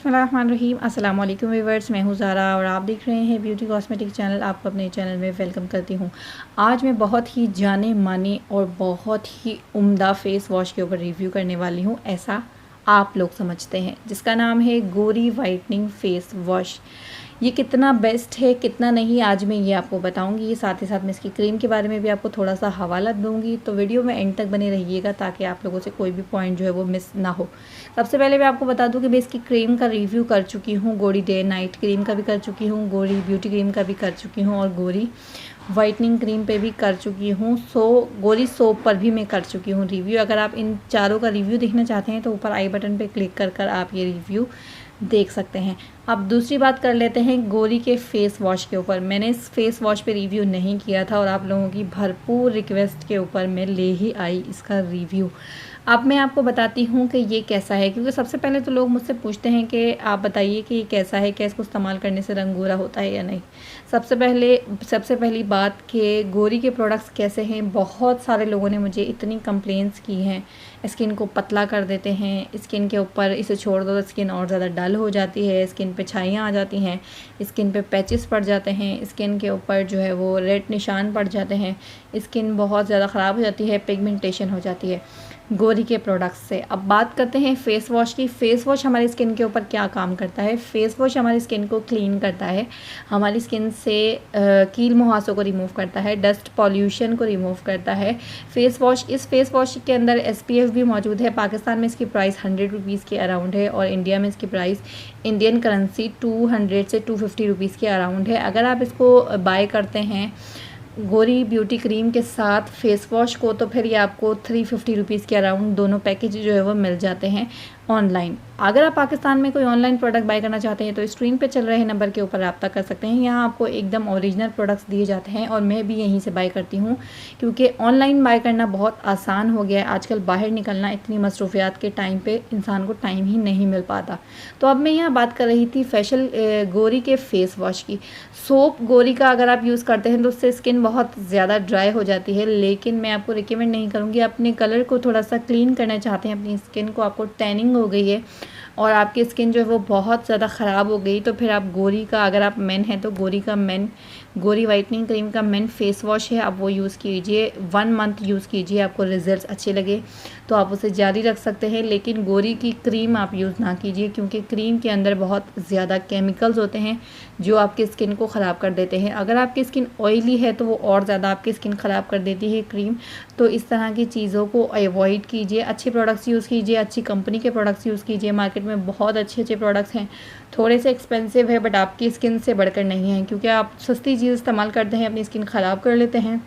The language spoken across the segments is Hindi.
बिस्मिल्लाहिर्रहमानिर्रहीम। अस्सलाम वालेकुम व्यूअर्स, मैं हूँ ज़ारा और आप देख रहे हैं ब्यूटी कॉस्मेटिक चैनल। आपको अपने चैनल में वेलकम करती हूँ। आज मैं बहुत ही जाने माने और बहुत ही उम्दा फेस वॉश के ऊपर रिव्यू करने वाली हूँ, ऐसा आप लोग समझते हैं, जिसका नाम है गोरी वाइटनिंग फेस वॉश। ये कितना बेस्ट है कितना नहीं, आज मैं ये आपको बताऊंगी। साथ ही साथ मैं इसकी क्रीम के बारे में भी आपको थोड़ा सा हवाला दूंगी, तो वीडियो में एंड तक बने रहिएगा ताकि आप लोगों से कोई भी पॉइंट जो है वो मिस ना हो। सबसे पहले मैं आपको बता दूं कि मैं इसकी क्रीम का रिव्यू कर चुकी हूँ, गोरी डे नाइट क्रीम का भी कर चुकी हूँ, गोरी ब्यूटी क्रीम का भी कर चुकी हूँ और गोरी वाइटनिंग क्रीम पे भी कर चुकी हूँ। गोरी सोप पर भी मैं कर चुकी हूँ रिव्यू। अगर आप इन चारों का रिव्यू देखना चाहते हैं तो ऊपर आई बटन पे क्लिक कर आप ये रिव्यू देख सकते हैं। अब दूसरी बात कर लेते हैं गोरी के फेस वॉश के ऊपर। मैंने इस फेस वॉश पे रिव्यू नहीं किया था और आप लोगों की भरपूर रिक्वेस्ट के ऊपर मैं ले ही आई इसका रिव्यू। अब मैं आपको बताती हूँ कि ये कैसा है, क्योंकि सबसे पहले तो लोग मुझसे पूछते हैं कि आप बताइए कि ये कैसा है, क्या इसको इस्तेमाल करने से रंग गोरा होता है या नहीं। सबसे पहली बात कि गोरी के प्रोडक्ट्स कैसे हैं। बहुत सारे लोगों ने मुझे इतनी कंप्लेंट्स की हैं, स्किन को पतला कर देते हैं, स्किन के ऊपर इसे छोड़ दो तो स्किन और ज़्यादा डल हो जाती है, स्किन पे छाइयाँ आ जाती हैं, स्किन पे पैचेस पड़ जाते हैं, स्किन के ऊपर जो है वो रेड निशान पड़ जाते हैं, स्किन बहुत ज़्यादा ख़राब हो जाती है, पिगमेंटेशन हो जाती है गोरी के प्रोडक्ट्स से। अब बात करते हैं फेस वॉश की। फेस वॉश हमारी स्किन के ऊपर क्या काम करता है। फेस वॉश हमारी स्किन को क्लीन करता है, हमारी स्किन से कील मुहासों को रिमूव करता है, डस्ट पॉल्यूशन को रिमूव करता है। इस फेस वॉश के अंदर SPF भी मौजूद है। पाकिस्तान में इसकी प्राइस 100 रुपीज़ के अराउंड है और इंडिया में इसकी प्राइस इंडियन करेंसी 200 से 250 रुपीज़ के अराउंड है। अगर आप इसको बाय करते हैं गोरी ब्यूटी क्रीम के साथ फेस वॉश को, तो फिर ये आपको 350 रुपीज़ के अराउंड दोनों पैकेज जो है वो मिल जाते हैं ऑनलाइन। अगर आप पाकिस्तान में कोई ऑनलाइन प्रोडक्ट बाय करना चाहते हैं तो स्क्रीन पे चल रहे नंबर के ऊपर रब्ता कर सकते हैं। यहाँ आपको एकदम ओरिजिनल प्रोडक्ट्स दिए जाते हैं और मैं भी यहीं से बाय करती हूँ, क्योंकि ऑनलाइन बाय करना बहुत आसान हो गया है। आजकल बाहर निकलना, इतनी मसरूफियात के टाइम पे इंसान को टाइम ही नहीं मिल पाता। तो अब मैं यहाँ बात कर रही थी फेशियल गोरी के फेस वॉश की। सोप गोरी का अगर आप यूज़ करते हैं तो उससे स्किन बहुत ज़्यादा ड्राई हो जाती है, लेकिन मैं आपको रिकमेंड नहीं करूँगी। अपने कलर को थोड़ा सा क्लीन करना चाहते हैं अपनी स्किन को, आपको टैनिंग हो गई है और आपकी स्किन जो है वो बहुत ज़्यादा ख़राब हो गई, तो फिर आप गोरी का, अगर आप मेन हैं तो गोरी वाइटनिंग क्रीम का मेन फेस वॉश है, आप वो यूज़ कीजिए। 1 मंथ यूज़ कीजिए, आपको रिजल्ट्स अच्छे लगे तो आप उसे जारी रख सकते हैं। लेकिन गोरी की क्रीम आप यूज़ ना कीजिए, क्योंकि क्रीम के अंदर बहुत ज़्यादा केमिकल्स होते हैं जो आपकी स्किन को ख़राब कर देते हैं। अगर आपकी स्किन ऑयली है तो वो और ज़्यादा आपकी स्किन ख़राब कर देती है क्रीम। तो इस तरह की चीज़ों को अवॉइड कीजिए, अच्छे प्रोडक्ट्स यूज़ कीजिए, अच्छी कंपनी के प्रोडक्ट्स यूज़ कीजिए। मार्केट में बहुत अच्छे प्रोडक्ट्स हैं, थोड़े से एक्सपेंसिव है बट आपकी स्किन से बढ़कर नहीं है, क्योंकि आप सस्ती चीज़ इस्तेमाल करते हैं, अपनी स्किन ख़राब कर लेते हैं।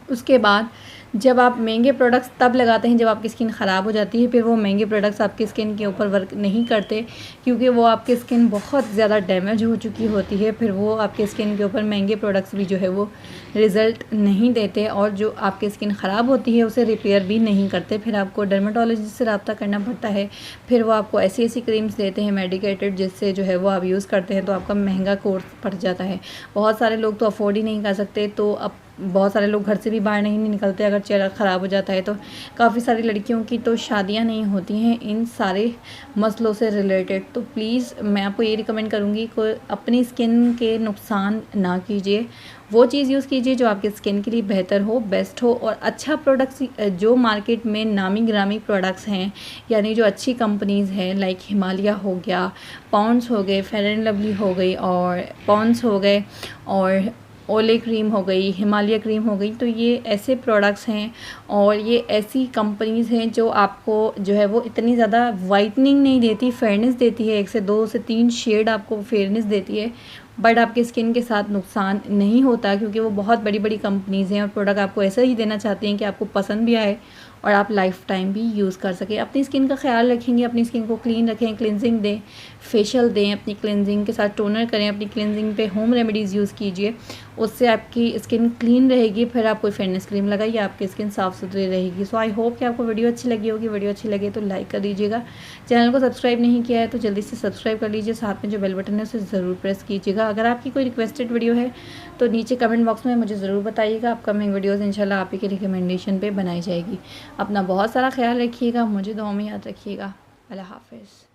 उसके बाद जब आप महंगे प्रोडक्ट्स तब लगाते हैं जब आपकी स्किन ख़राब हो जाती है, फिर वो महंगे प्रोडक्ट्स आपकी स्किन के ऊपर वर्क नहीं करते, क्योंकि वो आपकी स्किन बहुत ज़्यादा डैमेज हो चुकी होती है। फिर वो आपके स्किन के ऊपर महंगे प्रोडक्ट्स भी जो है वो रिज़ल्ट नहीं देते और जो आपकी स्किन ख़राब होती है उसे रिपेयर भी नहीं करते। फिर आपको डर्मेटोलॉजिस्ट से रब्ता करना पड़ता है, फिर वो आपको ऐसी क्रीम्स देते हैं मेडिकेटेड, जिससे जो है वो आप यूज़ करते हैं तो आपका महंगा कोर्स पड़ जाता है। बहुत सारे लोग तो अफोर्ड ही नहीं कर सकते, तो अब बहुत सारे लोग घर से भी बाहर नहीं निकलते अगर चेहरा ख़राब हो जाता है तो। काफ़ी सारी लड़कियों की तो शादियां नहीं होती हैं इन सारे मसलों से रिलेटेड। तो प्लीज़ मैं आपको ये रिकमेंड करूँगी कि अपनी स्किन के नुकसान ना कीजिए, वो चीज़ यूज़ कीजिए जो आपकी स्किन के लिए बेहतर हो, बेस्ट हो। और अच्छा प्रोडक्ट्स जो मार्केट में नामी ग्रामी प्रोडक्ट्स हैं, यानी जो अच्छी कंपनीज़ हैं, लाइक हिमालय हो गया, पॉन्ड्स हो गए, फेयर एंड लवली हो गई और पॉन्ड्स हो गए और ओले क्रीम हो गई, हिमालय क्रीम हो गई, तो ये ऐसे प्रोडक्ट्स हैं और ये ऐसी कंपनीज़ हैं जो आपको जो है वो इतनी ज़्यादा वाइटनिंग नहीं देती, फेयरनेस देती है, 1 से 2 से 3 शेड आपको फेयरनेस देती है, बट आपकी स्किन के साथ नुकसान नहीं होता, क्योंकि वो बहुत बड़ी बड़ी कंपनीज़ हैं और प्रोडक्ट आपको ऐसा ही देना चाहती हैं कि आपको पसंद भी आए और आप लाइफ टाइम भी यूज़ कर सकें। अपनी स्किन का ख्याल रखेंगे, अपनी स्किन को क्लीन रखें, क्लिनजिंग दें, फेशियल दें, अपनी क्लिनजिंग के साथ टोनर करें, अपनी क्लिनजिंग पे होम रेमेडीज़ यूज़ कीजिए, उससे आपकी स्किन क्लीन रहेगी। फिर आप कोई फेयरनेस क्रीम लगाइए, आपकी स्किन साफ़ सुथरी रहेगी। सो आई होप कि आपको वीडियो अच्छी लगी होगी। वीडियो अच्छी लगे तो लाइक कर दीजिएगा, चैनल को सब्सक्राइब नहीं किया है तो जल्दी से सब्सक्राइब कर लीजिए, साथ में जो बेल बटन है उसे ज़रूर प्रेस कीजिएगा। अगर आपकी कोई रिक्वेस्टेड वीडियो है तो नीचे कमेंट बॉक्स में मुझे ज़रूर बताइएगा। अपकमिंग वीडियोज़ इंशाल्लाह आप ही के रिकमेंडेशन पे बनाई जाएगी। अपना बहुत सारा ख्याल रखिएगा, मुझे दुआ में याद रखिएगा। अल्लाह हाफ़िज़।